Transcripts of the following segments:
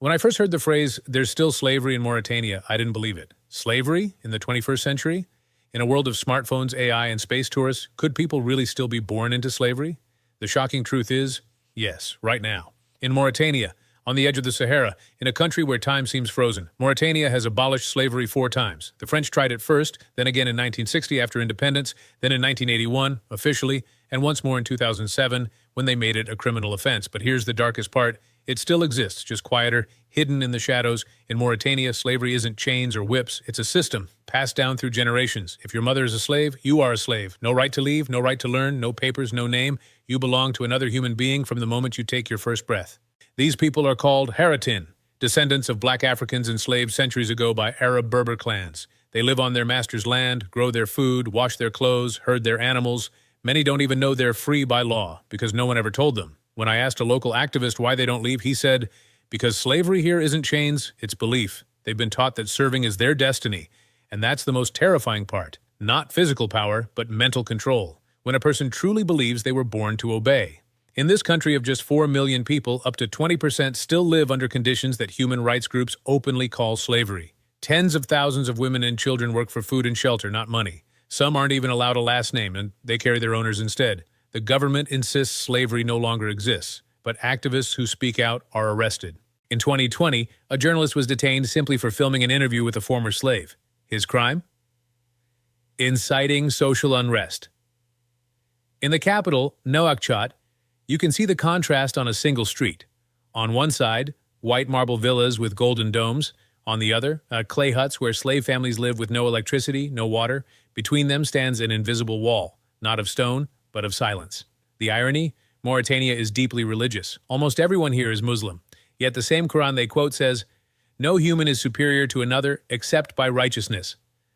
When I first heard the phrase, there's still slavery in Mauritania, I didn't believe it. Slavery in the 21st century? In a world of smartphones, AI, and space tourists, could people really still be born into slavery? The shocking truth is, yes, right now. In Mauritania, on the edge of the Sahara, in a country where time seems frozen, Mauritania has abolished slavery 4 times. The French tried it first, then again in 1960 after independence, then in 1981, officially, and once more in 2007, when they made it a criminal offense. But here's the darkest part. It still exists, just quieter, hidden in the shadows. In Mauritania, slavery isn't chains or whips. It's a system, passed down through generations. If your mother is a slave, you are a slave. No right to leave, no right to learn, no papers, no name. You belong to another human being from the moment you take your first breath. These people are called Haratin, descendants of black Africans enslaved centuries ago by Arab Berber clans. They live on their master's land, grow their food, wash their clothes, herd their animals. Many don't even know they're free by law, because no one ever told them. When I asked a local activist why they don't leave, he said, because slavery here isn't chains, it's belief. They've been taught that serving is their destiny, and that's the most terrifying part. Not physical power, but mental control. When a person truly believes they were born to obey. In this country of just 4 million people, up to 20% still live under conditions that human rights groups openly call slavery. Tens of thousands of women and children work for food and shelter, not money. Some aren't even allowed a last name, and they carry their owners instead. The government insists slavery no longer exists, but activists who speak out are arrested. In 2020, a journalist was detained simply for filming an interview with a former slave. His crime? Inciting social unrest. In the capital, Nouakchott, you can see the contrast on a single street. On one side, white marble villas with golden domes. On the other, clay huts where slave families live with no electricity, no water. Between them stands an invisible wall, not of stone, but of silence. The irony? Mauritania is deeply religious. Almost everyone here is Muslim. Yet the same Quran they quote says, "No human is superior to another except by righteousness."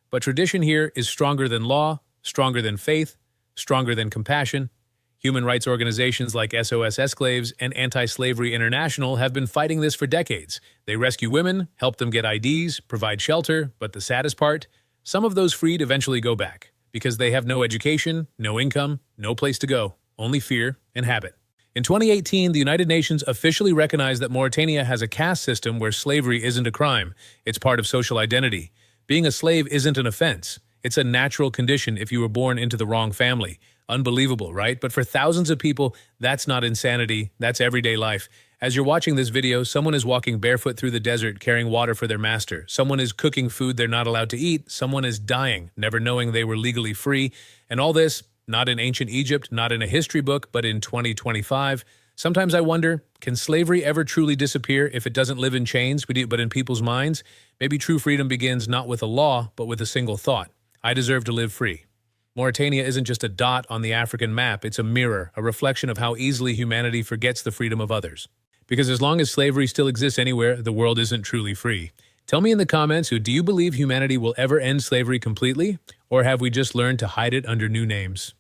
But tradition here is stronger than law, stronger than faith, stronger than compassion. Human rights organizations like SOS Esclaves and Anti-Slavery International have been fighting this for decades. They rescue women, help them get IDs, provide shelter, but the saddest part? Some of those freed eventually go back, because they have no education, no income, no place to go, only fear and habit. In 2018, the United Nations officially recognized that Mauritania has a caste system where slavery isn't a crime. It's part of social identity. Being a slave isn't an offense. It's a natural condition if you were born into the wrong family. Unbelievable, right? But for thousands of people, that's not insanity, that's everyday life. As you're watching this video, someone is walking barefoot through the desert carrying water for their master. Someone is cooking food they're not allowed to eat. Someone is dying, never knowing they were legally free. And all this, not in ancient Egypt, not in a history book, but in 2025. Sometimes I wonder, can slavery ever truly disappear if it doesn't live in chains, but in people's minds? Maybe true freedom begins not with a law, but with a single thought. I deserve to live free. Mauritania isn't just a dot on the African map, it's a mirror, a reflection of how easily humanity forgets the freedom of others. Because as long as slavery still exists anywhere, the world isn't truly free. Tell me in the comments, do you believe humanity will ever end slavery completely? Or have we just learned to hide it under new names?